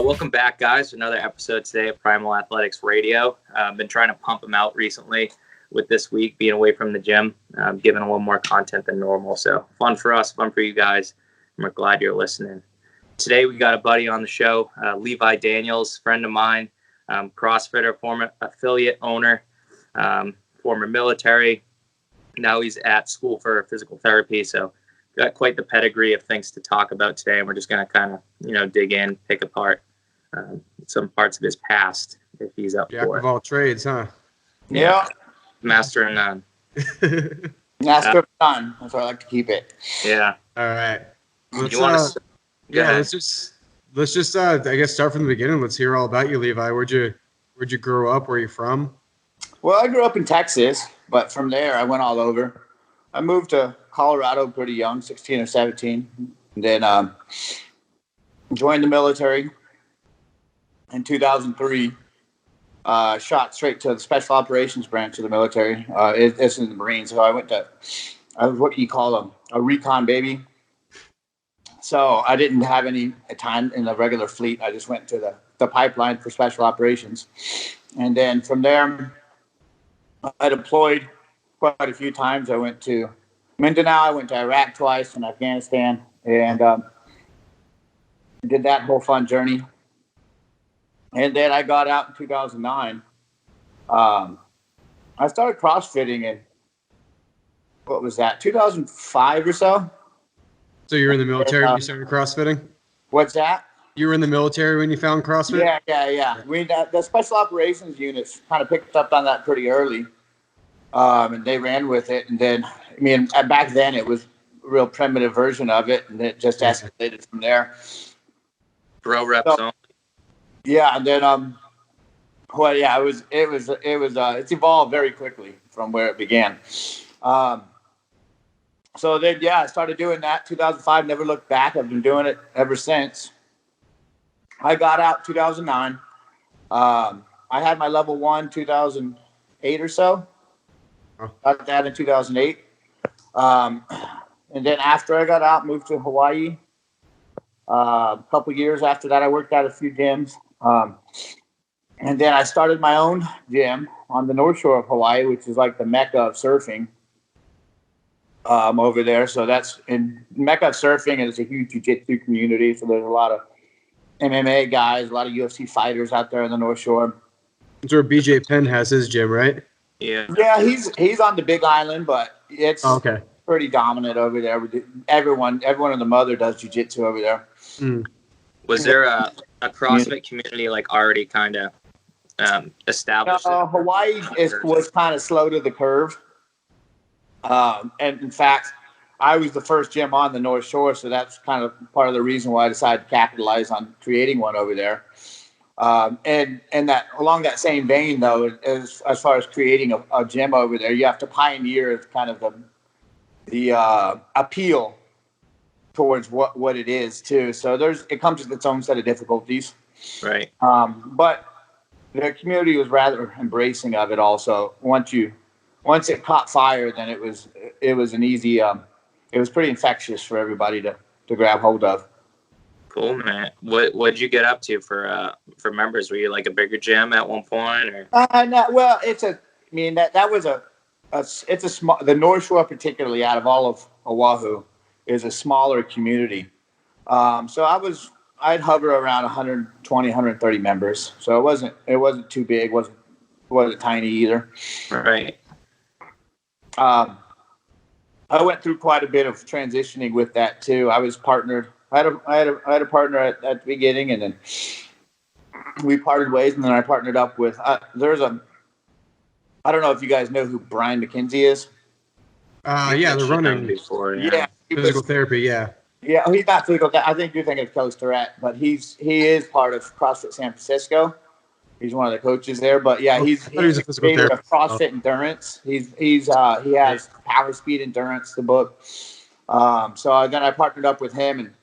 Welcome back, guys, to another episode today of Primal Athletics Radio. I've been trying to pump them out recently with this week being away from the gym, giving a little more content than normal. So fun for us, fun for you guys, and we're glad you're listening. Today we got a buddy on the show, Levi Daniels, friend of mine, CrossFitter, former affiliate owner, former military. Now he's at school for physical therapy, so got quite the pedigree of things to talk about today, and we're just going to kind of, dig in, pick apart some parts of his past if he's up Jack for it. of all trades, huh? Yeah. Master of none. Master of none. That's how I like to keep it. Yeah. All right. Let's just I guess start from the beginning. Let's hear all about you, Levi. Where'd you grow up? Where are you from? Well, I grew up in Texas, but from there I went all over. I moved to Colorado pretty young, 16 or 17. And then joined the military in 2003. Shot straight to the special operations branch of the military. It's in the Marines. So I was what you call a recon baby. So I didn't have any time in the regular fleet. I just went to the pipeline for special operations. And then from there, I deployed quite a few times. I went to Mindanao. I went to Iraq twice and Afghanistan, and did that whole fun journey. And then I got out in 2009. I started CrossFitting in, what was that, 2005 or so? So you were in the military when you started CrossFitting? What's that? You were in the military when you found CrossFit? Yeah. The special operations units kind of picked up on that pretty early. And they ran with it. And then, back then it was a real primitive version of it, and it just escalated from there. Bro reps on. Yeah, and then it's evolved very quickly from where it began. So then I started doing that 2005, never looked back. I've been doing it ever since. I got out 2009. I had my level 1 2008 or so. Got that in 2008. And then after I got out, moved to Hawaii. A couple years after that, I worked at a few gyms. And then I started my own gym on the North Shore of Hawaii, which is like the mecca of surfing over there. So that's in mecca of surfing, and it's a huge jiu-jitsu community. So there's a lot of MMA guys, a lot of UFC fighters out there on the North Shore. That's where BJ Penn has his gym, right? Yeah. Yeah, he's on the Big Island, but it's pretty dominant over there. Everyone and the mother does jiu-jitsu over there. Mm. Was there a CrossFit community already kind of established? Hawaii was kind of slow to the curve. And in fact, I was the first gym on the North Shore, so that's kind of part of the reason why I decided to capitalize on creating one over there. And that along that same vein, though, as far as creating a gym over there, you have to pioneer kind of the appeal towards what it is too. So it comes with its own set of difficulties. Right. But the community was rather embracing of it also. Once it caught fire, then it was an easy, it was pretty infectious for everybody to grab hold of. Cool, man. What'd you get up to for members? Were you like a bigger gym at one point, or? No, well, it's a small. The North Shore, particularly out of all of Oahu, is a smaller community. So I'd hover around 120, 130 members. So it wasn't too big. wasn't tiny either. Right. I went through quite a bit of transitioning with that too. I was partnered. I had a partner at the beginning, and then we parted ways, and then I partnered up with I don't know if you guys know who Brian McKenzie is. Yeah, the running before. Physical therapy, yeah. Yeah, he's not physical. I think you're thinking of Coach Tourette, but he is part of CrossFit San Francisco. He's one of the coaches there. But yeah, he's I thought he was a the physical creator of therapist. CrossFit Endurance. He has Power Speed Endurance, the book. So then I partnered up with him,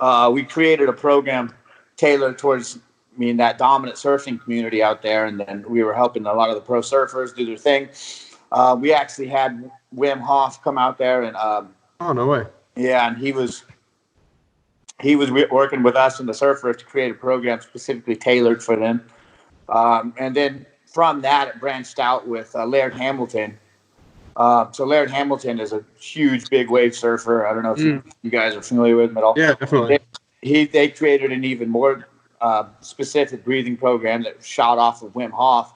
and we created a program tailored towards that dominant surfing community out there, and then we were helping a lot of the pro surfers do their thing. We actually had Wim Hof come out there, and Oh, no way. yeah, and he was working with us and the surfers to create a program specifically tailored for them. And then from that, it branched out with Laird Hamilton. So Laird Hamilton is a huge big wave surfer. I don't know if you guys are familiar with him at all. Yeah, definitely. They created an even more specific breathing program that shot off of Wim Hof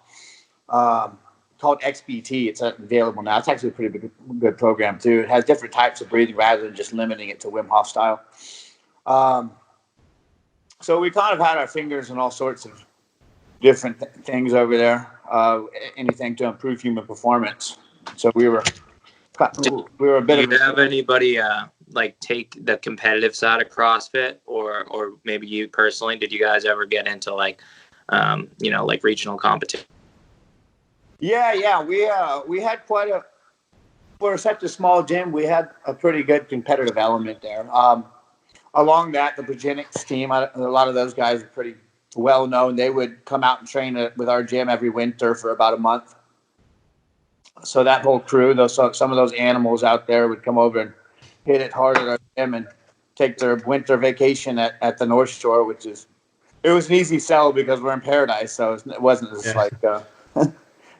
called XBT. It's available now. It's actually a pretty good program too. It has different types of breathing rather than just limiting it to Wim Hof style. So we kind of had our fingers in all sorts of different things over there. Anything to improve human performance. So we were a bit. Do you have anybody like take the competitive side of CrossFit, or maybe you personally? Did you guys ever get into like regional competition? Yeah. We had quite a. For such a small gym, we had a pretty good competitive element there. Along that, the Progenics team, a lot of those guys are pretty well known. They would come out and train with our gym every winter for about a month. So that whole crew, some of those animals out there would come over and hit it hard at our gym and take their winter vacation at the North Shore, it was an easy sell because we're in paradise. So it wasn't just like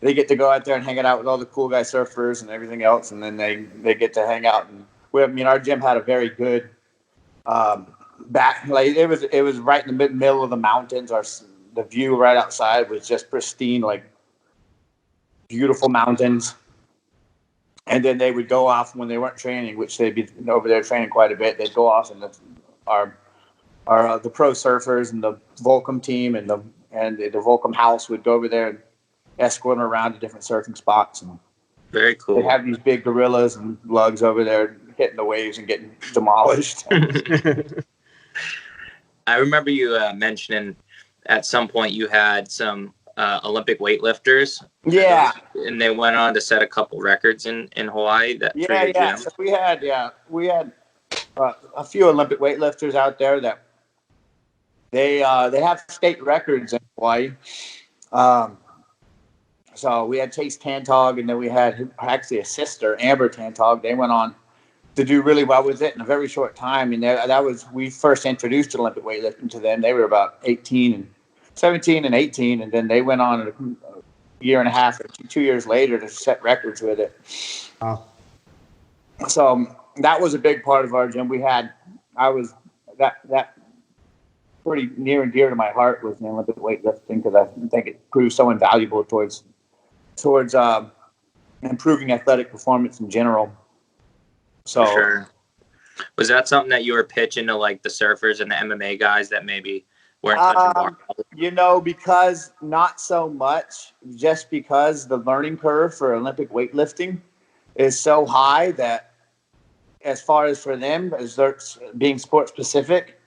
they get to go out there and hang it out with all the cool guy surfers and everything else. And then they get to hang out. And our gym had a very good back. Like it was right in the middle of the mountains. The view right outside was just pristine, like beautiful mountains. And then they would go off when they weren't training, which they'd be over there training quite a bit. They'd go off, and the pro surfers and the Volcom team and the Volcom house would go over there and escort them around to different surfing spots. And very cool. They have these big gorillas and lugs over there hitting the waves and getting demolished. I remember you mentioning at some point you had some Olympic weightlifters. Yeah. And they went on to set a couple records in Hawaii. Yeah. So we had a few Olympic weightlifters out there that they have state records in Hawaii. So we had Chase Tantog, and then we had actually a sister, Amber Tantog. They went on to do really well with it in a very short time. And we first introduced Olympic weightlifting to them. They were about 17 and 18, and then they went on a year and a half or 2 years later to set records with it. Wow. So that was a big part of our gym. That pretty near and dear to my heart was the Olympic weightlifting, because I think it proves so invaluable towards improving athletic performance in general. So, for sure. Was that something that you were pitching to like the surfers and the MMA guys that maybe weren't touching bar? Because not so much, just because the learning curve for Olympic weightlifting is so high that, as far as for them, as they're being sport specific,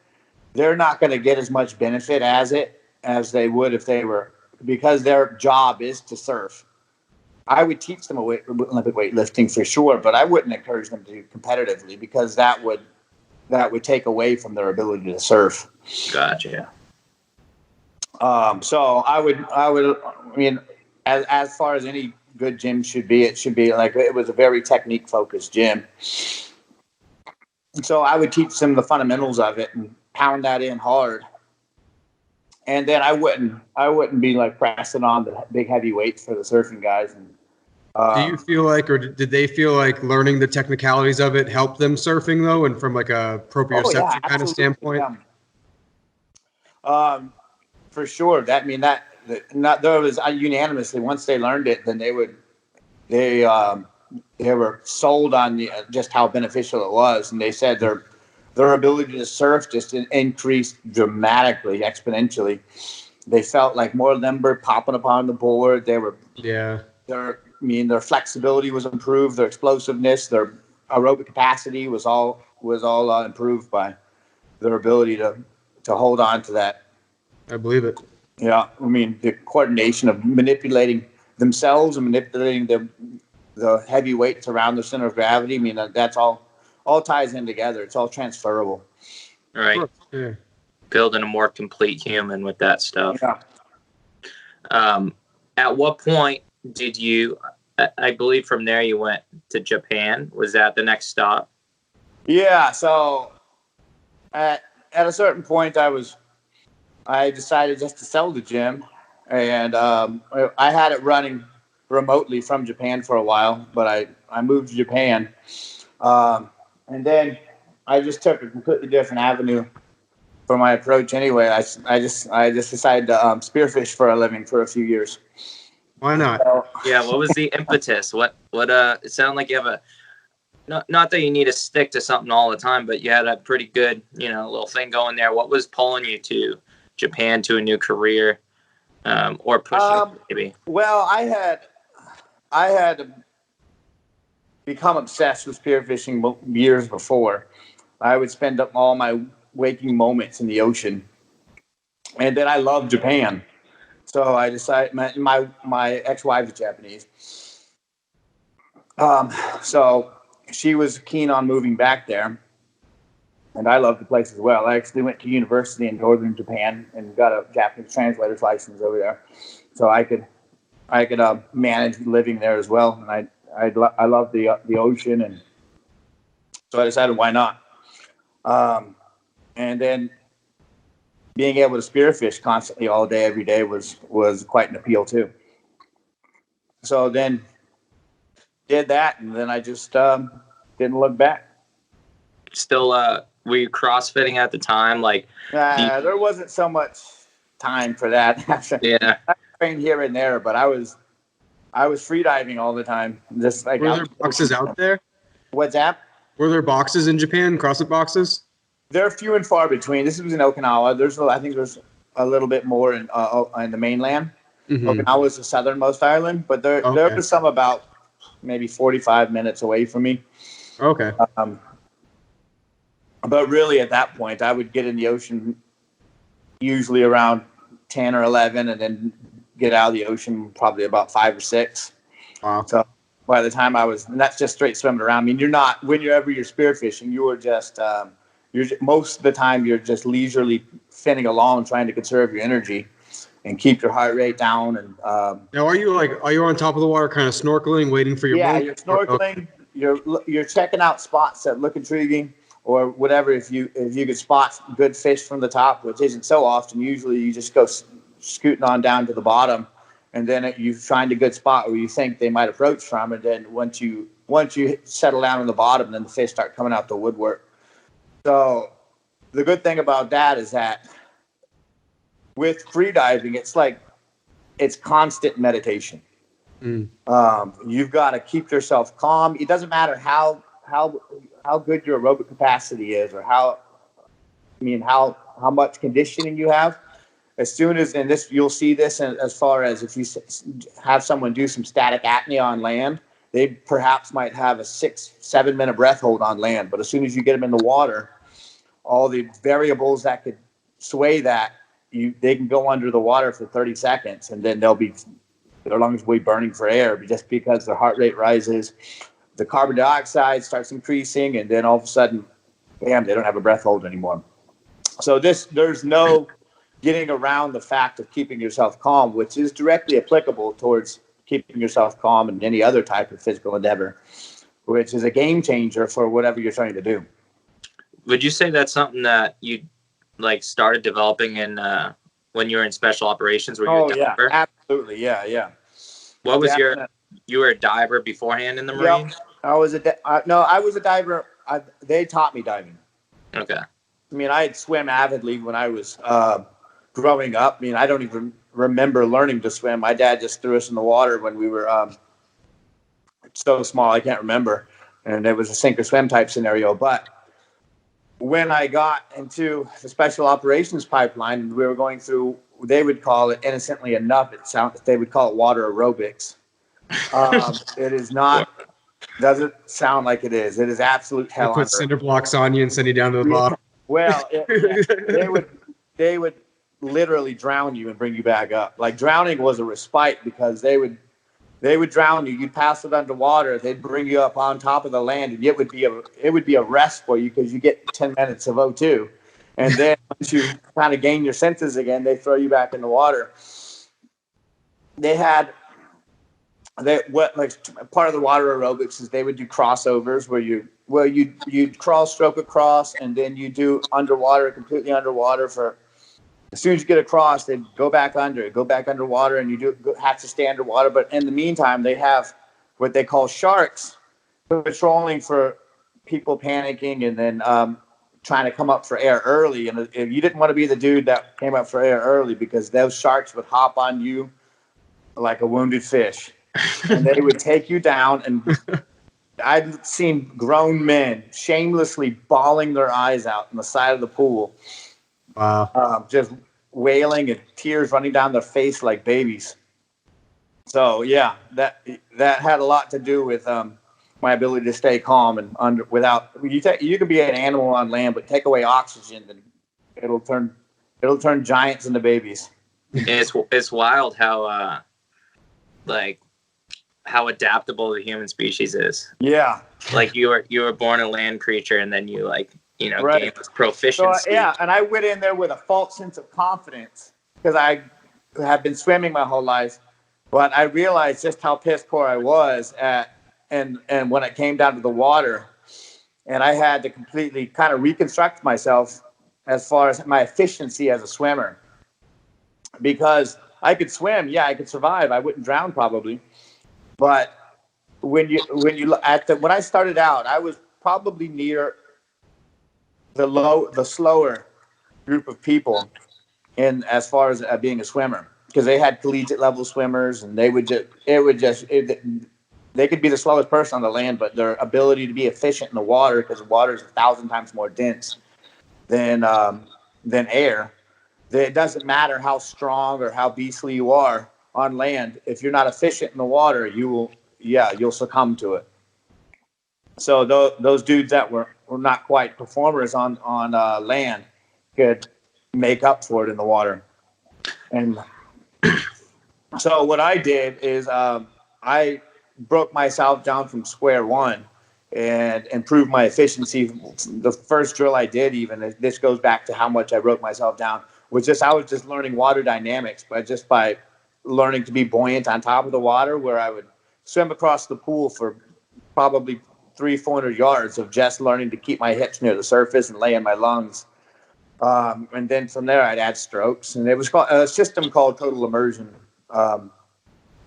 they're not going to get as much benefit as they would if they were, because their job is to surf. I would teach them Olympic weightlifting for sure, but I wouldn't encourage them to do competitively, because that would take away from their ability to surf. Gotcha. So I would, as far as any good gym should be, it should be like, it was a very technique focused gym. So I would teach them the fundamentals of it and pound that in hard. And then I wouldn't be like pressing on the big heavy weights for the surfing guys. And, do you feel like, or did they feel like learning the technicalities of it helped them surfing though, and from like a proprioception kind of standpoint? For sure. There was unanimously, once they learned it, then they were sold on just how beneficial it was, and they said their ability to surf just increased dramatically, exponentially. They felt like more limber, popping upon the board. Their flexibility was improved, their explosiveness, their aerobic capacity was all improved by their ability to hold on to that. I believe it. Yeah, I mean the coordination of manipulating themselves and manipulating the heavy weights around the center of gravity. I mean that's all ties in together. It's all transferable. Right. Yeah. Building a more complete human with that stuff. Yeah. At what point did you? I believe from there you went to Japan. Was that the next stop? Yeah. So at a certain point, I decided just to sell the gym, and I had it running remotely from Japan for a while, but I moved to Japan, and then I just took a completely different avenue for my approach. Anyway, I just decided to spearfish for a living for a few years. Why not? So, Yeah. What was the impetus? What? It sounded like you have a. Not that you need to stick to something all the time, but you had a pretty good, little thing going there. What was pulling you to Japan, to a new career, or pushing maybe? Well, I had become obsessed with spearfishing years before. I would spend up all my waking moments in the ocean, and then I loved Japan. So I decided my ex-wife is Japanese. So she was keen on moving back there, and I loved the place as well. I actually went to university in northern Japan and got a Japanese translator's license over there, so I could manage living there as well. And I love the ocean, and so I decided why not. And then being able to spearfish constantly all day, every day was quite an appeal too. So then did that, and then I just didn't look back. Still, were you CrossFitting at the time? Like, there wasn't so much time for that. Yeah, I trained here and there, but I was freediving all the time. Just like, were there boxes out there? What's that? Were there boxes in Japan? CrossFit boxes? They're few and far between. This was in Okinawa. I think there's a little bit more in the mainland. Mm-hmm. Okinawa is the southernmost island, but there was some about maybe 45 minutes away from me. Okay. But really, at that point, I would get in the ocean usually around 10 or 11, and then get out of the ocean probably about 5 or 6. Wow. So by the time and that's just straight swimming around. I mean, whenever you're spearfishing, you are just most of the time you're just leisurely finning along, trying to conserve your energy and keep your heart rate down. And now, are you on top of the water, kind of snorkeling, waiting for your boat? Yeah, you're snorkeling. Okay. You're checking out spots that look intriguing, or whatever. If you could spot good fish from the top, which isn't so often. Usually, you just go scooting on down to the bottom, and then you find a good spot where you think they might approach from. And then once you settle down on the bottom, then the fish start coming out the woodwork. So the good thing about that is that with freediving, it's constant meditation. Mm. You've got to keep yourself calm. It doesn't matter how good your aerobic capacity is, or how much conditioning you have. As soon as, and this, you'll see this as far as if you have someone do some static apnea on land, they perhaps might have a 6-7 minute breath hold on land. But as soon as you get them in the water, all the variables that could sway that, they can go under the water for 30 seconds, and then their lungs will be burning for air just because their heart rate rises, the carbon dioxide starts increasing, and then all of a sudden, bam, they don't have a breath hold anymore. So there's no getting around the fact of keeping yourself calm, which is directly applicable towards keeping yourself calm in any other type of physical endeavor, which is a game changer for whatever you're trying to do. Would you say that's something that you started developing in when you were in special operations? Were you a diver? Yeah, absolutely. Yeah. What was you were a diver beforehand in the Marines? I was a diver. They taught me diving. Okay. I mean, I had swim avidly when I was growing up. I mean, I don't even remember learning to swim. My dad just threw us in the water when we were so small. I can't remember. And it was a sink or swim type scenario. But when I got into the special operations pipeline, we were going through, they would call it, innocently enough, they would call it water aerobics. It is not Doesn't sound like it is. It is absolute They hell on put earth. cinder blocks on you and send you down to the bottom. Well, they would literally drown you and bring you back up. Like drowning was a respite because they would drown you. You'd pass it underwater. They'd bring you up on top of the land, and it would be a rest for you because you get 10 minutes of O2, and then once you kind of gain your senses again, they throw you back in the water. Part of the water aerobics is they would do crossovers where you'd crawl, stroke across, and then you do completely underwater for. As soon as you get across, they go back underwater, and you have to stay underwater. But in the meantime, they have what they call sharks patrolling for people panicking and then trying to come up for air early. And if you didn't want to be the dude that came up for air early, because those sharks would hop on you like a wounded fish, and they would take you down. And I've seen grown men shamelessly bawling their eyes out on the side of the pool. Wow. Just wailing and tears running down their face like babies. So yeah, that had a lot to do with my ability to stay calm and you can be an animal on land, but take away oxygen, and it'll turn giants into babies. It's wild how how adaptable the human species is. Yeah. Like you were born a land creature, and then you Right. gain this proficiency. So, and I went in there with a false sense of confidence because I have been swimming my whole life, but I realized just how piss poor I was and when it came down to the water, and I had to completely kind of reconstruct myself as far as my efficiency as a swimmer, because I could swim, I could survive, I wouldn't drown probably, but when I started out, I was probably near the slower group of people in as far as being a swimmer, because they had collegiate level swimmers, and they could be the slowest person on the land, but their ability to be efficient in the water, because the water is 1,000 times more dense than air. It doesn't matter how strong or how beastly you are on land. If you're not efficient in the water, you'll succumb to it. So those dudes that were not quite performers on land could make up for it in the water. And so what I did is I broke myself down from square one and improved my efficiency. The first drill I did, even this goes back to how much I broke myself down, I was just learning water dynamics, but just by learning to be buoyant on top of the water, where I would swim across the pool for probably 300-400 yards of just learning to keep my hips near the surface and lay in my lungs. And then from there, I'd add strokes. And it was called a system called total immersion.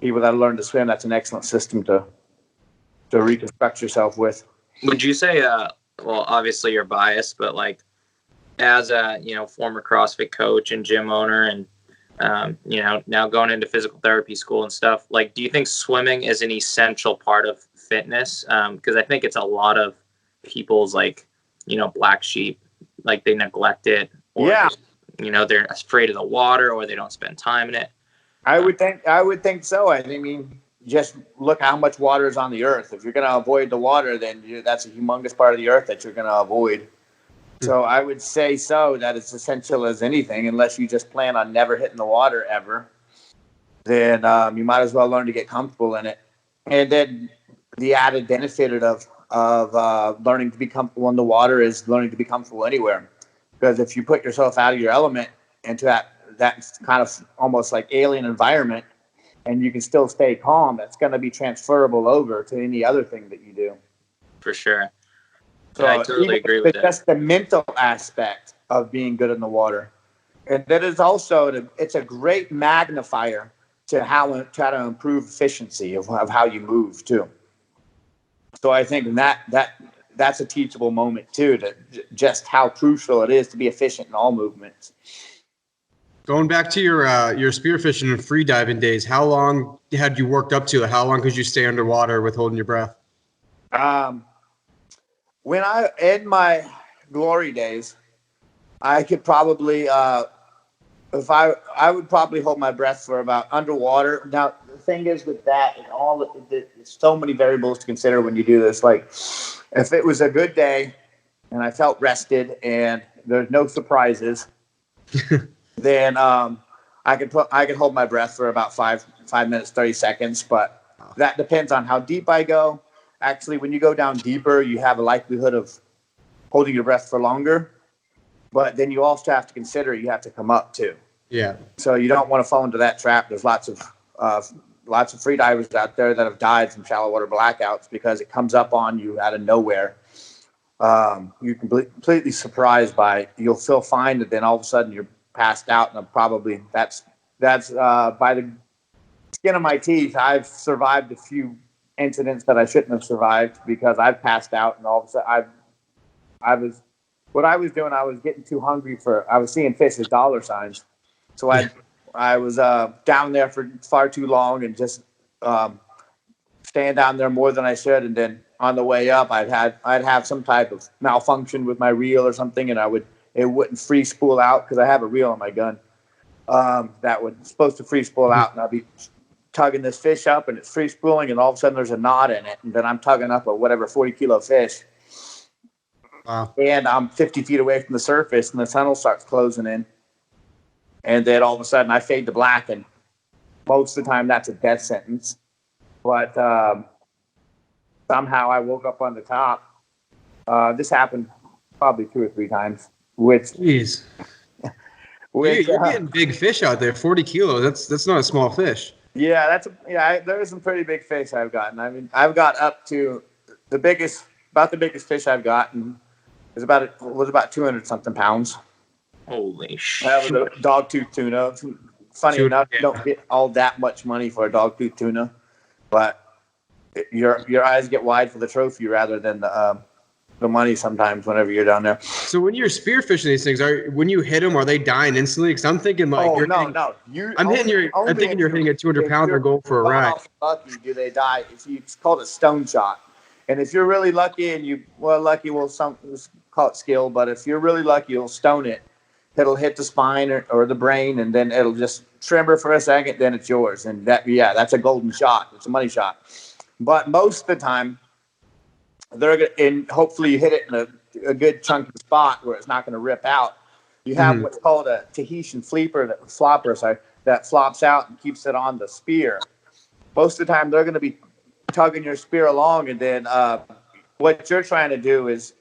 People that learn to swim, that's an excellent system to reconstruct yourself with. Would you say, well, obviously you're biased, but like as a, former CrossFit coach and gym owner and, now going into physical therapy school and stuff, like, do you think swimming is an essential part of fitness? Because I think it's a lot of people's black sheep, like they neglect it, or they're afraid of the water, or they don't spend time in it. I would think so. I mean, just look how much water is on the earth. If you're going to avoid the water, then that's a humongous part of the earth that you're going to avoid. So I would say that it's essential as anything, unless you just plan on never hitting the water ever. Then you might as well learn to get comfortable in it. And then the added benefit of learning to be comfortable in the water is learning to be comfortable anywhere. Because if you put yourself out of your element into that kind of almost like alien environment, and you can still stay calm, that's going to be transferable over to any other thing that you do. For sure. So I totally agree with that. Just the mental aspect of being good in the water. And that is also, it's a great magnifier to how to improve efficiency of how you move too. So I think that's a teachable moment too, to just how crucial it is to be efficient in all movements. Going back to your spearfishing and free diving days, how long had you worked up to? How long could you stay underwater with holding your breath? When in my glory days, I could probably if I would probably hold my breath for about underwater. Now the thing is with that, and there's so many variables to consider when you do this. Like, if it was a good day and I felt rested and there's no surprises, then I could hold my breath for about 5 minutes 30 seconds. But that depends on how deep I go. Actually, when you go down deeper, you have a likelihood of holding your breath for longer. But then you also have to consider you have to come up too. Yeah. So you don't want to fall into that trap. There's lots of free divers out there that have died from shallow water blackouts because it comes up on you out of nowhere. You're completely surprised by it. You'll feel fine, and then all of a sudden you're passed out. And probably that's by the skin of my teeth. I've survived a few incidents that I shouldn't have survived because I've passed out, and all of a sudden I was getting too hungry I was seeing fish as dollar signs. So I was down there for far too long and just staying down there more than I should. And then on the way up, I'd have some type of malfunction with my reel or something, and it wouldn't free spool out because I have a reel on my gun that was supposed to free spool out, and I'd be tugging this fish up, and it's free spooling, and all of a sudden there's a knot in it, and then I'm tugging up a 40-kilo fish. Wow. And I'm 50 feet away from the surface, and the tunnel starts closing in. And then all of a sudden I fade to black, and most of the time that's a death sentence. But somehow I woke up on the top. This happened probably 2 or 3 times. Jeez. You're getting big fish out there, 40 kilos. That's not a small fish. Yeah, there's some pretty big fish I've gotten. I mean, I've got up to the biggest fish I've gotten was about 200 something pounds. Holy shit! That was a dogtooth tuna. Funny enough, you don't get all that much money for a dogtooth tuna, but your eyes get wide for the trophy rather than the money sometimes whenever you're down there. So when you're spearfishing these things, when you hit them, are they dying instantly? Because I'm thinking like, I'm thinking you're hitting a 200 pounder goal for a ride. Lucky, do they die? It's called a stone shot, and if you're really lucky we'll call it skill, but if you're really lucky, you'll stone it. It'll hit the spine or the brain, and then it'll just tremor for a second. Then it's yours, and that's a golden shot. It's a money shot. But most of the time, and hopefully you hit it in a good chunky spot where it's not going to rip out. You have what's called a Tahitian flopper that flops out and keeps it on the spear. Most of the time, they're going to be tugging your spear along, and then what you're trying to do is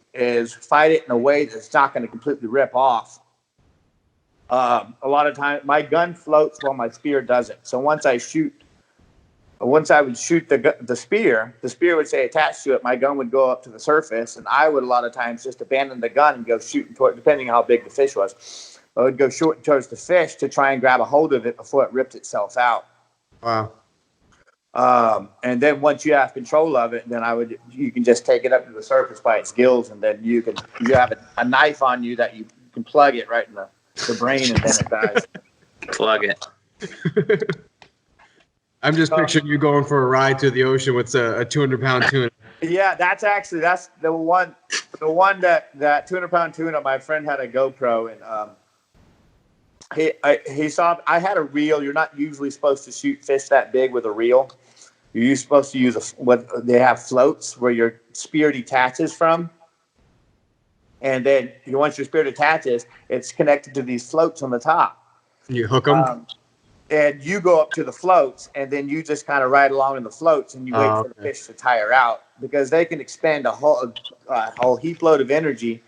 fight it in a way that's not going to completely rip off. A lot of times, my gun floats while my spear doesn't. So once I would shoot the spear would say attached to it. My gun would go up to the surface, and I would a lot of times just abandon the gun and go shooting toward, depending on how big the fish was. I would go shooting towards the fish to try and grab a hold of it before it ripped itself out. Wow. And then once you have control of it, then you can just take it up to the surface by its gills, and then you have a knife on you that you can plug it right in the brain, and then it dies. Plug it. I'm just picturing you going for a ride through the ocean with a 200-pound tuna. Yeah, that's the one that 200-pound tuna. My friend had a GoPro, and he saw I had a reel. You're not usually supposed to shoot fish that big with a reel. You're supposed to use what they have floats where your spear detaches from. And then once your spear detaches, it's connected to these floats on the top. You hook them? And you go up to the floats, and then you just kind of ride along in the floats, and you wait for the fish to tire out, because they can expend a whole heap load of energy,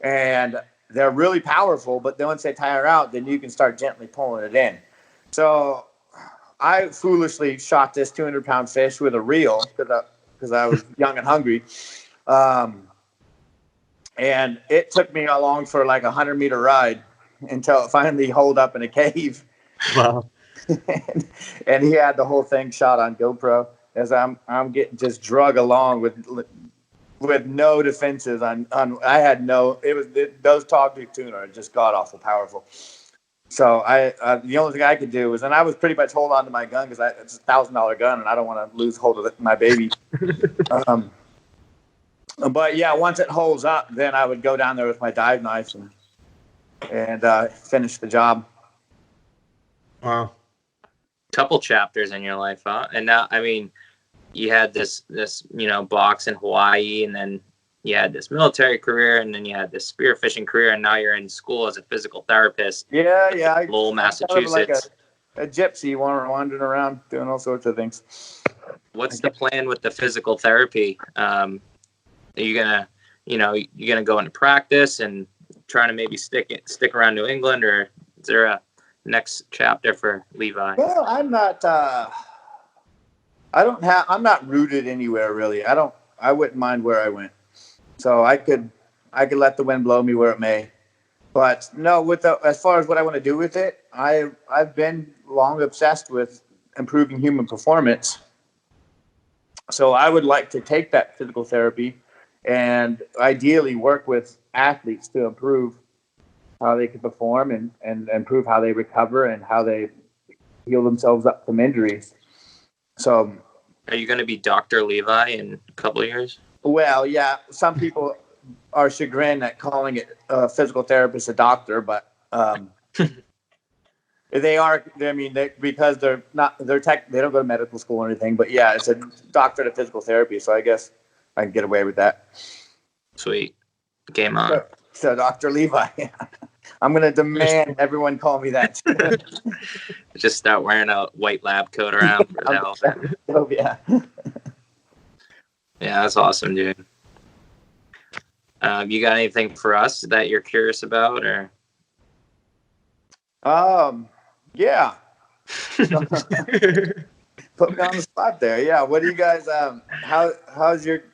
and they're really powerful. But then once they tire out, then you can start gently pulling it in. So I foolishly shot this 200-pound fish with a reel because I was young and hungry. And it took me along for like a 100-meter ride until it finally holed up in a cave. Wow. and he had the whole thing shot on GoPro as I'm getting just drug along with no defenses on those dogtooth tuna are just god awful powerful. So the only thing I could do was, and I was pretty much hold on to my gun because it's a $1,000 gun and I don't want to lose hold of it, my baby. But yeah, once it holds up, then I would go down there with my dive knife and finish the job. Wow. Couple chapters in your life, huh? And now, I mean, you had this box in Hawaii, and then you had this military career, and then you had this spearfishing career, and now you're in school as a physical therapist. Yeah. Lowell, Massachusetts. A gypsy wandering around doing all sorts of things. What's the plan with the physical therapy? Are you gonna go into practice and trying to maybe stick around New England, or is there a next chapter for Levi? Well, I'm not. I'm not rooted anywhere really. I wouldn't mind where I went, so I could let the wind blow me where it may. But no, as far as what I want to do with it, I've been long obsessed with improving human performance. So I would like to take that physical therapy and ideally work with athletes to improve how they can perform and improve how they recover and how they heal themselves up from injuries. So, are you going to be Dr. Levi in a couple of years? Well, yeah, some people are chagrined at calling it a physical therapist a doctor, but they are. I mean, because they don't go to medical school or anything. But yeah, it's a doctorate of physical therapy, so I guess I can get away with that. Sweet, game on. So Dr. Levi, I'm going to demand everyone call me that. Just start wearing a white lab coat around. Oh, yeah. Yeah, that's awesome, dude. You got anything for us that you're curious about, or? Yeah. Put me on the spot there. Yeah. What do you guys? How's your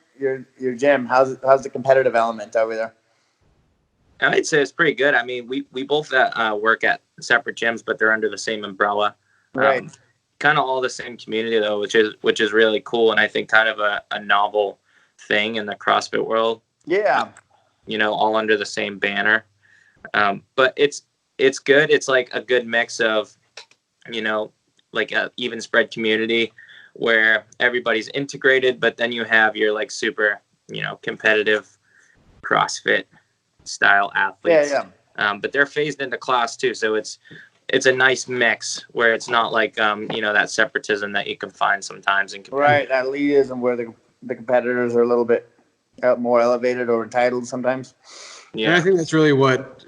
gym? How's the competitive element over there? I'd say it's pretty good. I mean, we both work at separate gyms, but they're under the same umbrella. Right. Kind of all the same community though, which is really cool, and I think kind of a novel thing in the CrossFit world. Yeah. All under the same banner. But it's good. It's like a good mix of, like a even spread community where everybody's integrated, but then you have your like super, competitive CrossFit style athletes. Yeah. But they're phased into class too. So it's a nice mix where it's not like, that separatism that you can find sometimes in right. That elitism where the competitors are a little bit more elevated or entitled sometimes. Yeah. And I think that's really what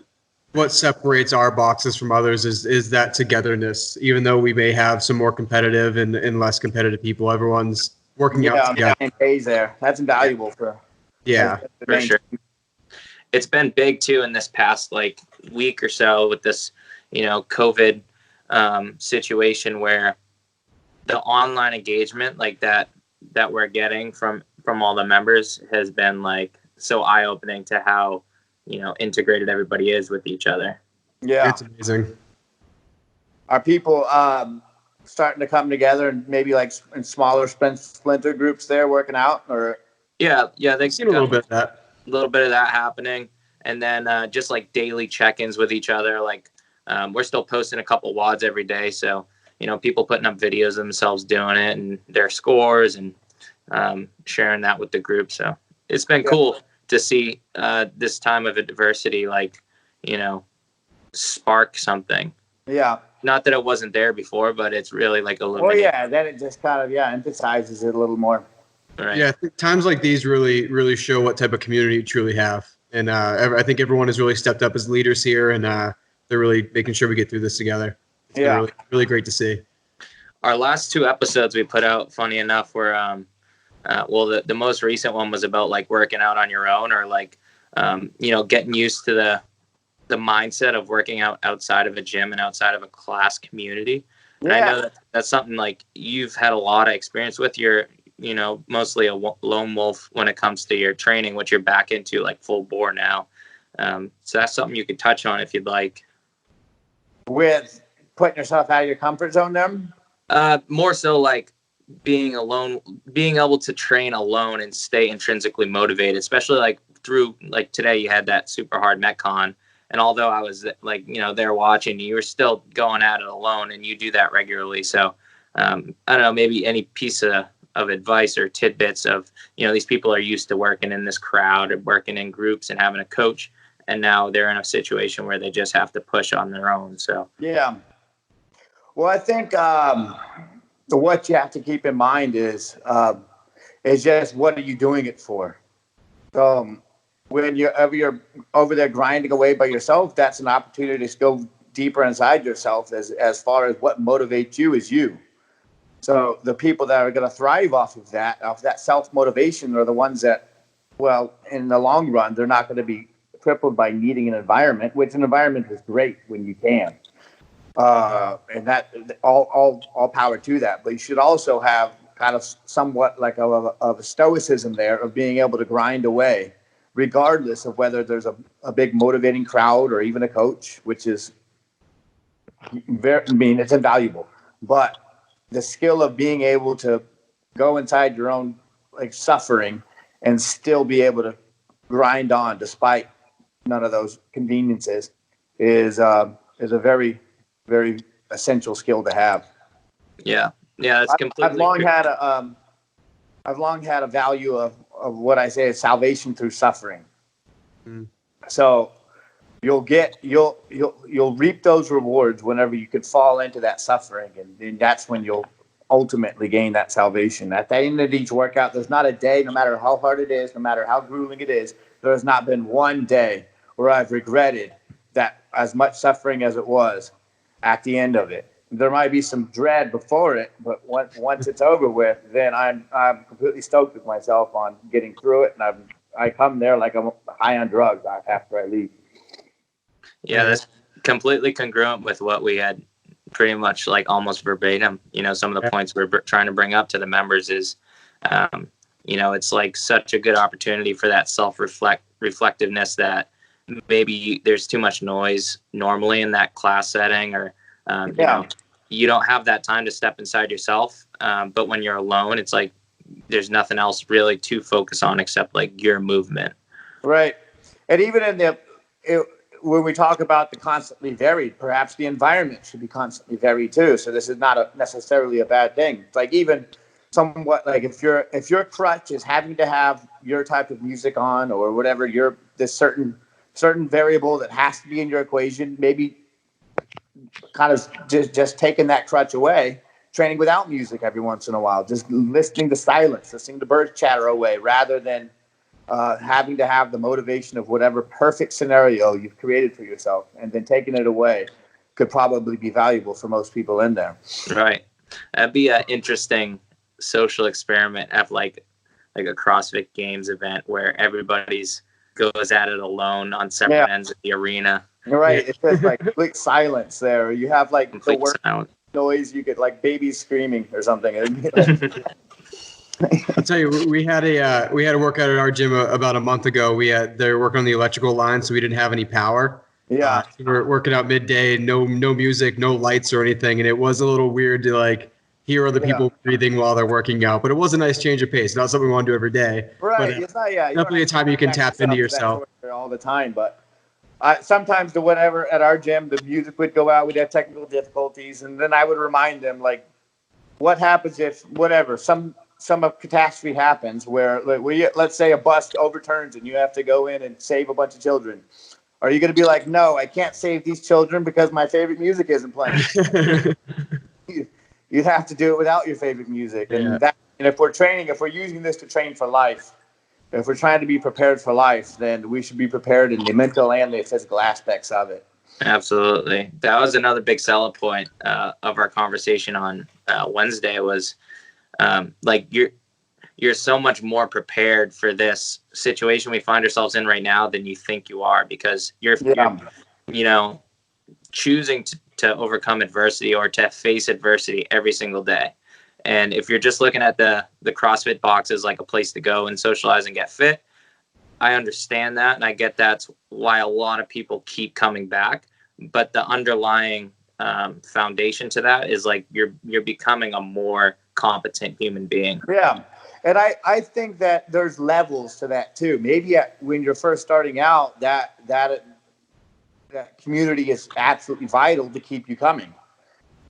separates our boxes from others is that togetherness. Even though we may have some more competitive and less competitive people, everyone's working out together. Yeah, pays there. That's invaluable for sure. It's been big too in this past like week or so with this, COVID situation where the online engagement like that we're getting from all the members has been like so eye-opening to how, integrated everybody is with each other. Yeah. It's amazing. Are people starting to come together and maybe like in smaller splinter groups there working out or? Yeah. They've seen a little bit of that. A little bit of that happening. And then just like daily check-ins with each other. Like we're still posting a couple WODs every day. So, people putting up videos of themselves doing it and their scores and sharing that with the group. So it's been cool to see this time of adversity, like, spark something. Yeah. Not that it wasn't there before, but it's really like illuminating. Oh yeah, then it just kind of emphasizes it a little more. Right. Yeah, I think times like these really, really show what type of community you truly have. And I think everyone has really stepped up as leaders here, and they're really making sure we get through this together. It's been really, really great to see. Our last two episodes we put out, funny enough, were the most recent one was about like working out on your own or like getting used to the mindset of working out outside of a gym and outside of a class community. And I know that's something like you've had a lot of experience with. You're mostly a lone wolf when it comes to your training, which you're back into like full bore now. So that's something you could touch on if you'd like. With putting yourself out of your comfort zone there? More so like being alone, being able to train alone and stay intrinsically motivated, especially like through like today you had that super hard Metcon. And although I was like, there watching, you were still going at it alone and you do that regularly. So I don't know, maybe any piece of advice or tidbits of, these people are used to working in this crowd or working in groups and having a coach. And now they're in a situation where they just have to push on their own. So, yeah. Well, I think what you have to keep in mind is just what are you doing it for? So when you're over there grinding away by yourself, that's an opportunity to go deeper inside yourself as far as what motivates you is you. So the people that are going to thrive off of that self-motivation are the ones that, well, in the long run, they're not going to be crippled by needing an environment, which an environment is great when you can. And that all power to that. But you should also have kind of somewhat like of a stoicism there of being able to grind away, regardless of whether there's a big motivating crowd or even a coach, which is it's invaluable. But the skill of being able to go inside your own like suffering and still be able to grind on despite none of those conveniences is a very, very essential skill to have. Yeah, it's completely. I've long had a value of what I say is salvation through suffering. Mm. So you'll reap those rewards whenever you could fall into that suffering, and that's when you'll ultimately gain that salvation. At the end of each workout, there's not a day, no matter how hard it is, no matter how grueling it is, there has not been one day where I've regretted that as much suffering as it was at the end of it. There might be some dread before it, but once it's over with, then I'm completely stoked with myself on getting through it, and I come there like I'm high on drugs after I leave. Yeah, that's completely congruent with what we had pretty much like almost verbatim. Some of the points we're trying to bring up to the members is, it's like such a good opportunity for that reflectiveness that maybe there's too much noise normally in that class setting, or, you don't have that time to step inside yourself. But when you're alone, it's like there's nothing else really to focus on except like your movement. Right. And even when we talk about the constantly varied, perhaps the environment should be constantly varied too. So this is not necessarily a bad thing. It's like even somewhat like if your crutch is having to have your type of music on or whatever, this certain variable that has to be in your equation, maybe kind of just taking that crutch away, training without music every once in a while, just listening to silence, listening to birds chatter away, rather than having to have the motivation of whatever perfect scenario you've created for yourself, and then taking it away could probably be valuable for most people in there. Right. That'd be an interesting social experiment at like a CrossFit Games event where everybody's goes at it alone on separate ends of the arena. Right. It's just like complete silence there. You have like complete the worst noise. You get like babies screaming or something. I'll tell you, we had a workout at our gym about a month ago. They were working on the electrical line, so we didn't have any power. Yeah, we were working out midday, no music, no lights or anything, and it was a little weird to like hear other people breathing while they're working out. But it was a nice change of pace. Not something we want to do every day. Right. But, it's not. Yeah. Definitely a time you can tap into yourself all the time, but. Sometimes at our gym, the music would go out. We'd have technical difficulties, and then I would remind them, like, what happens if some catastrophe happens where let's say a bus overturns and you have to go in and save a bunch of children. Are you going to be like, no, I can't save these children because my favorite music isn't playing? You'd have to do it without your favorite music, and if we're using this to train for life. If we're trying to be prepared for life, then we should be prepared in the mental and the physical aspects of it. Absolutely. That was another big selling point of our conversation on Wednesday was like you're so much more prepared for this situation we find ourselves in right now than you think you are, because you're choosing to overcome adversity or to face adversity every single day. And if you're just looking at the CrossFit box as like a place to go and socialize and get fit, I understand that. And I get that's why a lot of people keep coming back. But the underlying foundation to that is like you're becoming a more competent human being. Yeah. And I think that there's levels to that too. Maybe when you're first starting out, that community is absolutely vital to keep you coming.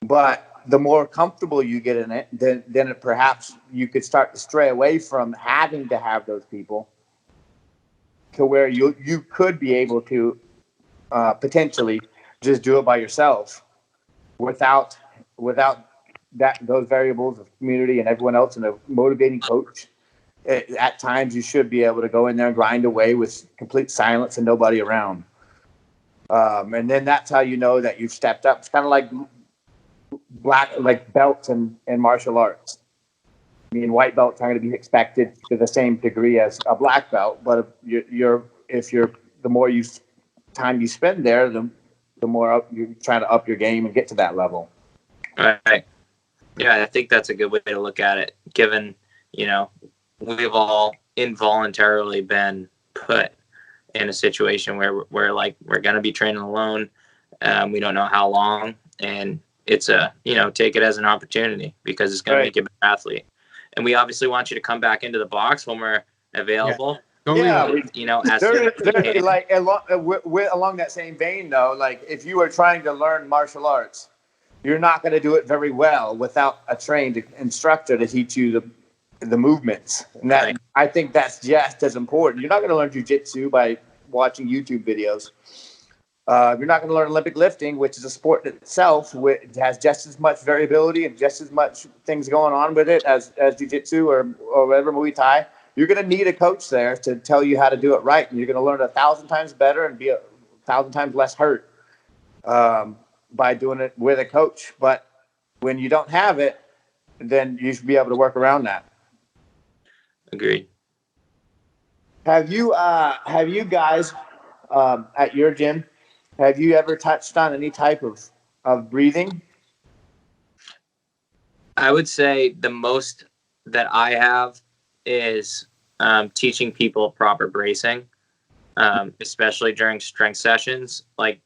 But the more comfortable you get in it, then perhaps you could start to stray away from having to have those people to where you could be able to potentially just do it by yourself without without those variables of community and everyone else and a motivating coach, at times you should be able to go in there and grind away with complete silence and nobody around. And then that's how you know that you've stepped up. It's kind of like belts in martial arts. I mean, white belts aren't going to be expected to the same degree as a black belt, but the more time you spend there, the more you're trying to up your game and get to that level. Right. Yeah, I think that's a good way to look at it, given, we've all involuntarily been put in a situation where we're going to be training alone. We don't know how long, and it's take it as an opportunity because it's going to make you a better athlete. And we obviously want you to come back into the box when we're available. Yeah. As soon as we can. Like along that same vein, though, like if you are trying to learn martial arts, you're not going to do it very well without a trained instructor to teach you the movements. And that, right. I think that's just as important. You're not going to learn jiu-jitsu by watching YouTube videos. You're not going to learn Olympic lifting, which is a sport in itself, which has just as much variability and just as much things going on with it as jiu-jitsu or whatever, Muay Thai. You're going to need a coach there to tell you how to do it right. And you're going to learn 1,000 times better and be 1,000 times less hurt by doing it with a coach. But when you don't have it, then you should be able to work around that. Agreed. Have you guys at your gym, have you ever touched on any type of breathing? I would say the most that I have is teaching people proper bracing, especially during strength sessions. Like,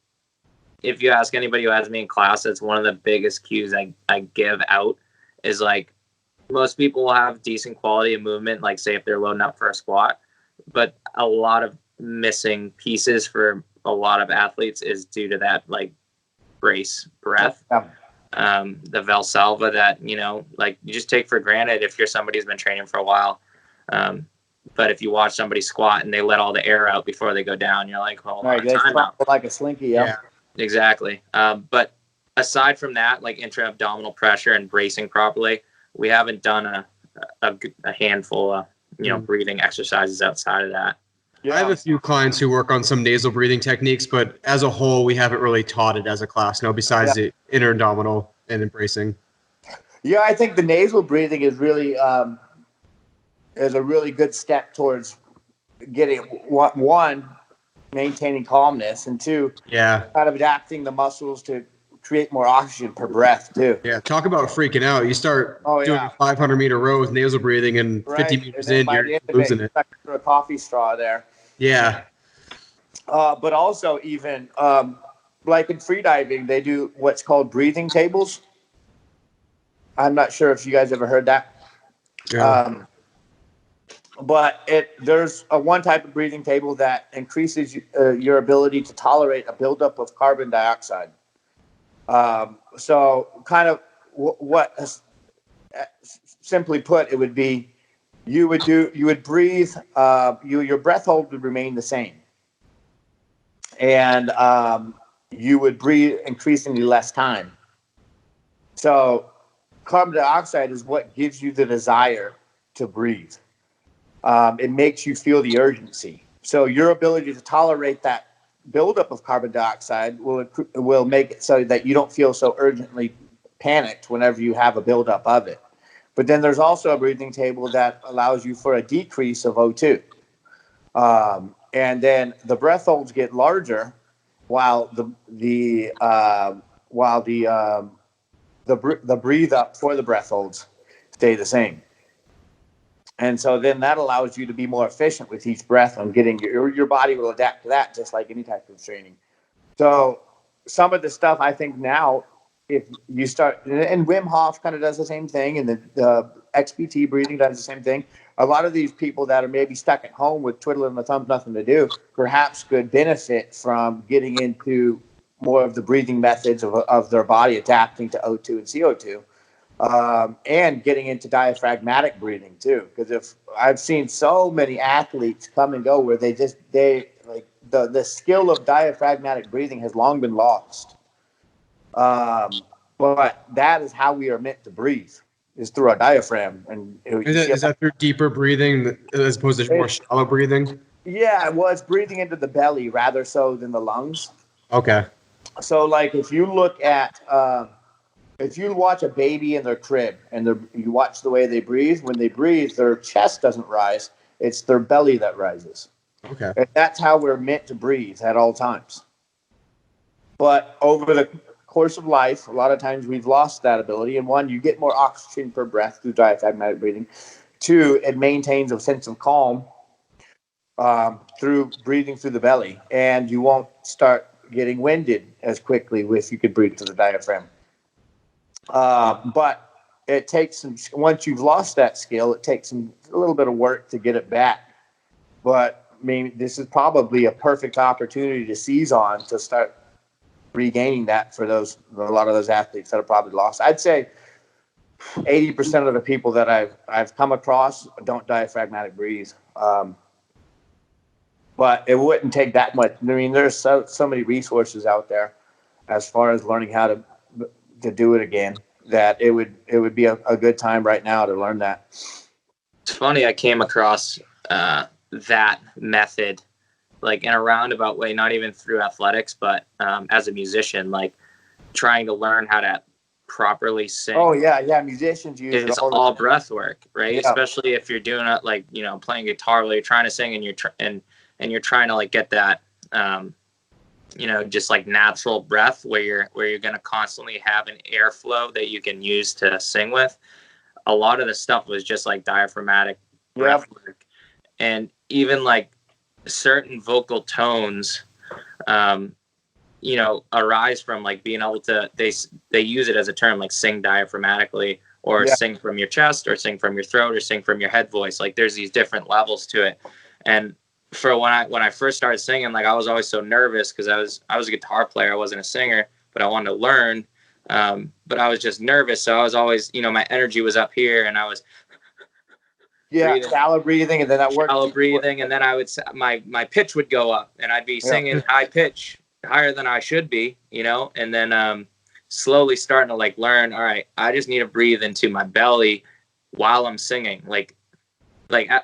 if you ask anybody who has me in class, that's one of the biggest cues I give out is, like, most people will have decent quality of movement, like, say, if they're loading up for a squat, but a lot of missing pieces for a lot of athletes is due to that, like, brace breath. The Valsalva that, like, you just take for granted if you're somebody who's been training for a while. But if you watch somebody squat and they let all the air out before they go down, you're like, hold on, time out. Like a slinky, yeah. Exactly. But aside from that, like intra-abdominal pressure and bracing properly, we haven't done a handful of, breathing exercises outside of that. Yeah. I have a few clients who work on some nasal breathing techniques, but as a whole, we haven't really taught it as a class, besides the inter-abdominal and bracing. Yeah, I think the nasal breathing is really is a really good step towards getting, one, maintaining calmness, and two, kind of adapting the muscles to create more oxygen per breath too. Yeah, talk about freaking out. You start doing a 500-meter row with nasal breathing, and 50 meters in, you're losing it. Through a coffee straw there. Yeah. But also even like in freediving, they do what's called breathing tables. I'm not sure if you guys ever heard that. Yeah. But there's one type of breathing table that increases your ability to tolerate a buildup of carbon dioxide. So kind of what simply put, it would be you would breathe, your breath hold would remain the same. And you would breathe increasingly less time. So carbon dioxide is what gives you the desire to breathe. It makes you feel the urgency. So your ability to tolerate that buildup of carbon dioxide will make it so that you don't feel so urgently panicked whenever you have a buildup of it. But then there's also a breathing table that allows you for a decrease of O2. And then the breath holds get larger while the breathe up for the breath holds stay the same. And so then that allows you to be more efficient with each breath on getting your body will adapt to that, just like any type of training. So some of the stuff I think now, if you start, and Wim Hof kind of does the same thing, and the XPT breathing does the same thing. A lot of these people that are maybe stuck at home with twiddling the thumbs, nothing to do, perhaps could benefit from getting into more of the breathing methods of their body adapting to O2 and CO2. And getting into diaphragmatic breathing too, because if I've seen so many athletes come and go where they like the skill of diaphragmatic breathing has long been lost. But that is how we are meant to breathe, is through our diaphragm. And Is that through deeper breathing as opposed to more shallow breathing? Yeah, well, it's breathing into the belly rather so than the lungs. Okay. So, like, if you look at, if you watch a baby in their crib and you watch the way they breathe, when they breathe, their chest doesn't rise. It's their belly that rises. Okay. And that's how we're meant to breathe at all times. But over the course of life, a lot of times we've lost that ability. And one, you get more oxygen per breath through diaphragmatic breathing. Two, it maintains a sense of calm through breathing through the belly. And you won't start getting winded as quickly if you could breathe through the diaphragm. But it takes once you've lost that skill, it takes a little bit of work to get it back. But I mean, this is probably a perfect opportunity to seize on to start regaining that for a lot of those athletes that have probably lost. I'd say 80% of the people that I've come across don't diaphragmatic breathe. But it wouldn't take that much. I mean, there's so many resources out there as far as learning how to do it again, that it would be a good time right now to learn that. It's funny, I came across that method like in a roundabout way, not even through athletics, but as a musician, like trying to learn how to properly sing. Oh yeah, musicians use it's it all breath work, right? Yeah. Especially if you're doing it like, you know, playing guitar while you're trying to sing and you're trying to like get that you know, just like natural breath where you're going to constantly have an airflow that you can use to sing with. A lot of the stuff was just like diaphragmatic breath work. And even like certain vocal tones, you know, arise from like being able to, they use it as a term, like sing diaphragmatically or sing from your chest or sing from your throat or sing from your head voice. Like there's these different levels to it. And for when I first started singing, like I was always so nervous because I was a guitar player. I wasn't a singer, but I wanted to learn. But I was just nervous. So I was always, you know, my energy was up here and I was shallow breathing, and then that worked. Shallow breathing, and then I would my pitch would go up, and I'd be singing high pitch, higher than I should be, you know. And then slowly starting to like learn. All right, I just need to breathe into my belly while I'm singing, like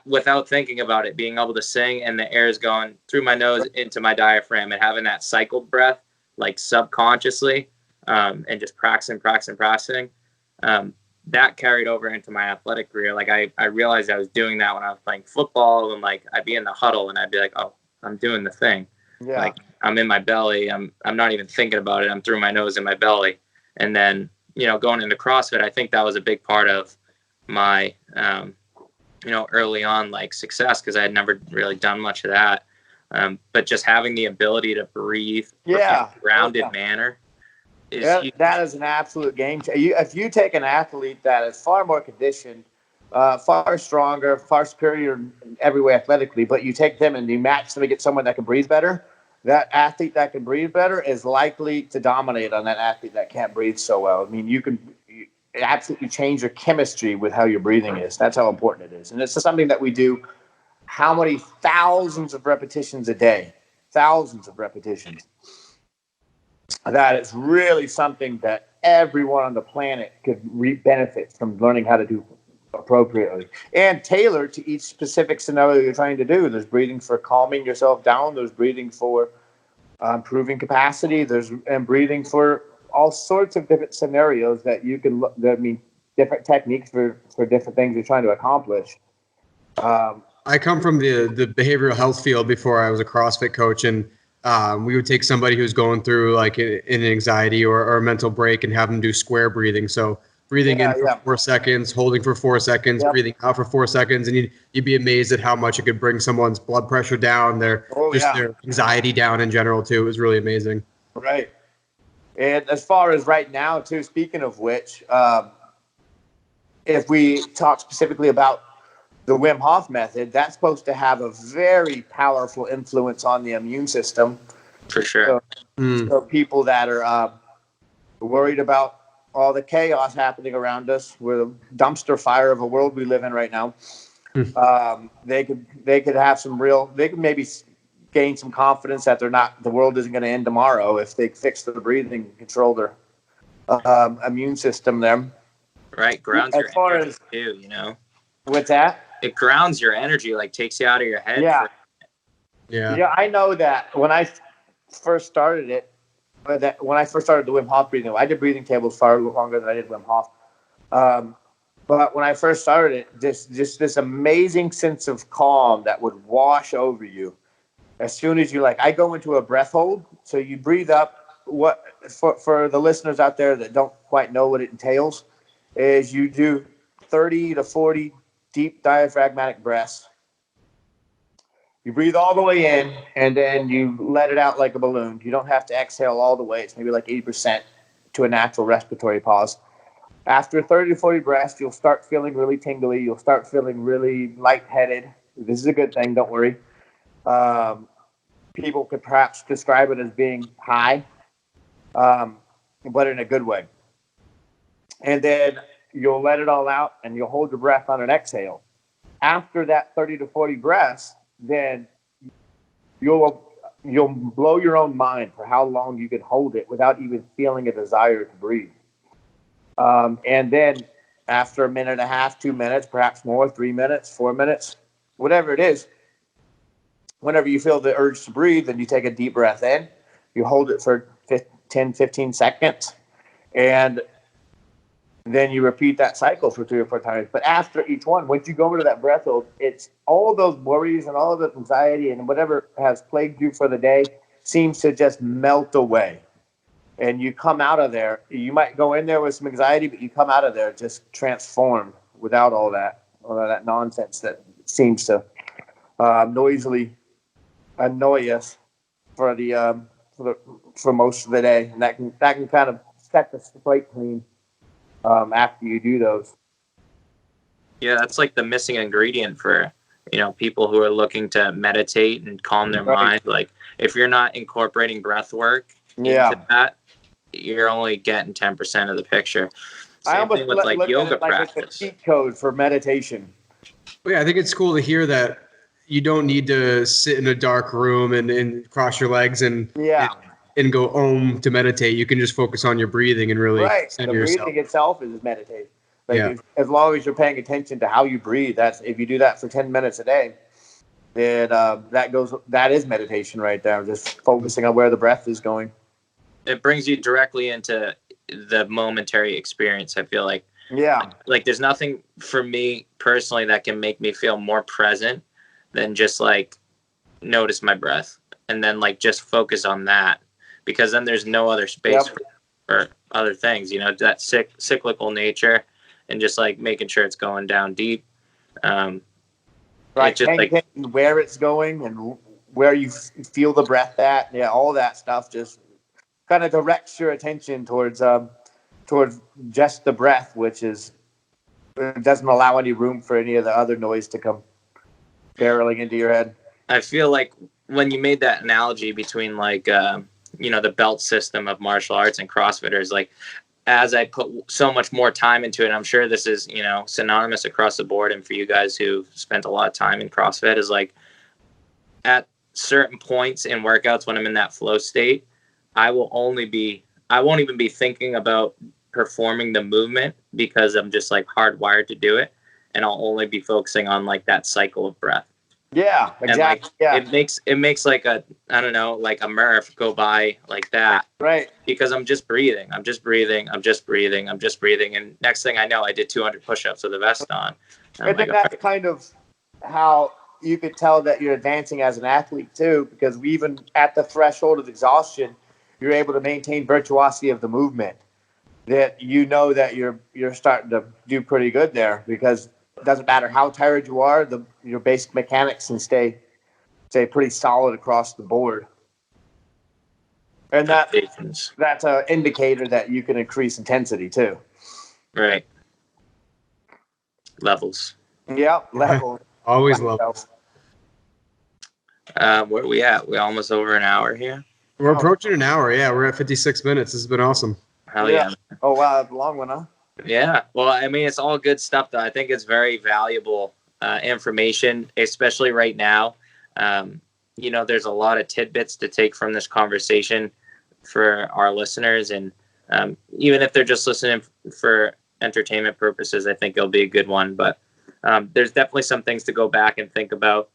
without thinking about it, being able to sing, and the air is going through my nose into my diaphragm, and having that cycled breath, like subconsciously, and just practicing. That carried over into my athletic career. Like I realized I was doing that when I was playing football, and like I'd be in the huddle and I'd be like, oh, I'm doing the thing. Yeah. Like I'm in my belly. I'm not even thinking about it. I'm through my nose in my belly. And then, you know, going into CrossFit, I think that was a big part of my, you know, early on like success, because I had never really done much of that. But just having the ability to breathe in a grounded manner. That is an absolute game changer. If you take an athlete that is far more conditioned, far stronger, far superior in every way athletically, but you take them and you match them against someone that can breathe better, that athlete that can breathe better is likely to dominate on that athlete that can't breathe so well. I mean, you absolutely change your chemistry with how your breathing is. That's how important it is. And it's something that we do how many thousands of repetitions a day, thousands of repetitions. That is really something that everyone on the planet could benefit from learning how to do appropriately and tailored to each specific scenario you're trying to do. There's breathing for calming yourself down. There's breathing for improving capacity. There's breathing for all sorts of different scenarios that you can look. I mean, different techniques for different things you're trying to accomplish. I come from the behavioral health field before I was a CrossFit coach, and we would take somebody who's going through like an anxiety or a mental break and have them do square breathing. So breathing in for 4 seconds, holding for 4 seconds, breathing out for 4 seconds. And you'd be amazed at how much it could bring someone's blood pressure down, their anxiety down in general too. It was really amazing. Right. And as far as right now too, speaking of which, if we talk specifically about the Wim Hof method, that's supposed to have a very powerful influence on the immune system. For sure. So people that are worried about all the chaos happening around us, with the dumpster fire of a world we live in right now, they could have they could maybe gain some confidence that the world isn't going to end tomorrow if they fix their breathing, control immune system there. Right, grounds As your far energy as too, you know. what's that? It grounds your energy, like takes you out of your head. Yeah. Yeah. Yeah, I know that when I first started it, when I first started the Wim Hof breathing, I did breathing tables far longer than I did Wim Hof. But when I first started it, just this amazing sense of calm that would wash over you as soon as I go into a breath hold. So you breathe up. What for the listeners out there that don't quite know what it entails is you do 30 to 40 deep diaphragmatic breaths. You breathe all the way in, and then you let it out like a balloon. You don't have to exhale all the way. It's maybe like 80% to a natural respiratory pause. After 30 to 40 breaths, you'll start feeling really tingly. You'll start feeling really lightheaded. This is a good thing. Don't worry. People could perhaps describe it as being high, but in a good way. And then you'll let it all out, and you'll hold your breath on an exhale. After that 30 to 40 breaths, then you'll blow your own mind for how long you can hold it without even feeling a desire to breathe. And then after a minute and a half, 2 minutes, perhaps more, 3 minutes, 4 minutes, whatever it is, whenever you feel the urge to breathe, then you take a deep breath in, you hold it for 10, 15 seconds, and then you repeat that cycle for 3 or 4 times. But after each one, once you go into that breath hold, it's all of those worries and all of the anxiety and whatever has plagued you for the day seems to just melt away. And you come out of there. You might go in there with some anxiety, but you come out of there just transformed without all that nonsense that seems to noisily annoy us for most of the day. And that can kind of set the slate clean. After you do those. Yeah, that's like the missing ingredient for, people who are looking to meditate and calm their mind. Like if you're not incorporating breath work into that, you're only getting 10% of the picture. Same thing with like yoga practice. It's a cheat code for meditation. Well, yeah, I think it's cool to hear that you don't need to sit in a dark room and cross your legs and go om to meditate. You can just focus on your breathing and really center yourself. Breathing itself is meditation. As long as you're paying attention to how you breathe, if you do that for 10 minutes a day, then that is meditation right there. Just focusing on where the breath is going. It brings you directly into the momentary experience. I feel like, like there's nothing for me personally that can make me feel more present than just like notice my breath and then like just focus on that. Because then there's no other space for other things, that cyclical nature and just like making sure it's going down deep. Right. Just like where it's going and where you feel the breath at. Yeah. All that stuff just kind of directs your attention towards just the breath, which doesn't allow any room for any of the other noise to come barreling into your head. I feel like when you made that analogy between like, the belt system of martial arts and CrossFitters, like as I put so much more time into it, I'm sure this is, synonymous across the board. And for you guys who spent a lot of time in CrossFit is like at certain points in workouts, when I'm in that flow state, I won't even be thinking about performing the movement because I'm just like hardwired to do it. And I'll only be focusing on like that cycle of breath. Yeah, exactly. And like, it makes like a Murph go by like that. Right. Because I'm just breathing. And next thing I know, I did 200 push-ups with a vest on. And then that's kind of how you could tell that you're advancing as an athlete too, because even at the threshold of exhaustion, you're able to maintain virtuosity of the movement. That that you're starting to do pretty good there, because it doesn't matter how tired you are, your basic mechanics can stay pretty solid across the board. And that's an indicator that you can increase intensity too. Right. Levels. Yeah, levels. Always levels. Where are we at? We're almost over an hour here. We're approaching an hour. Yeah, we're at 56 minutes. This has been awesome. Hell yeah. Oh, wow. That's a long one, huh? Yeah. Well, I mean, it's all good stuff, though. I think it's very valuable information, especially right now. There's a lot of tidbits to take from this conversation for our listeners. And Even if they're just listening for entertainment purposes, I think it'll be a good one. But there's definitely some things to go back and think about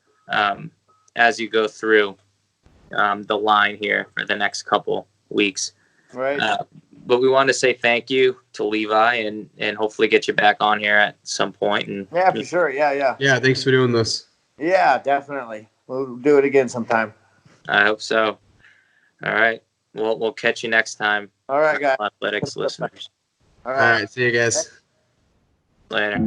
as you go through the line here for the next couple weeks. Right. But we wanted to say thank you to Levi and hopefully get you back on here at some point. And yeah, for sure. Yeah. Yeah, thanks for doing this. Yeah, definitely. We'll do it again sometime. I hope so. All right. We'll catch you next time. All right, guys. Athletics listeners. All All right, see you guys. Later.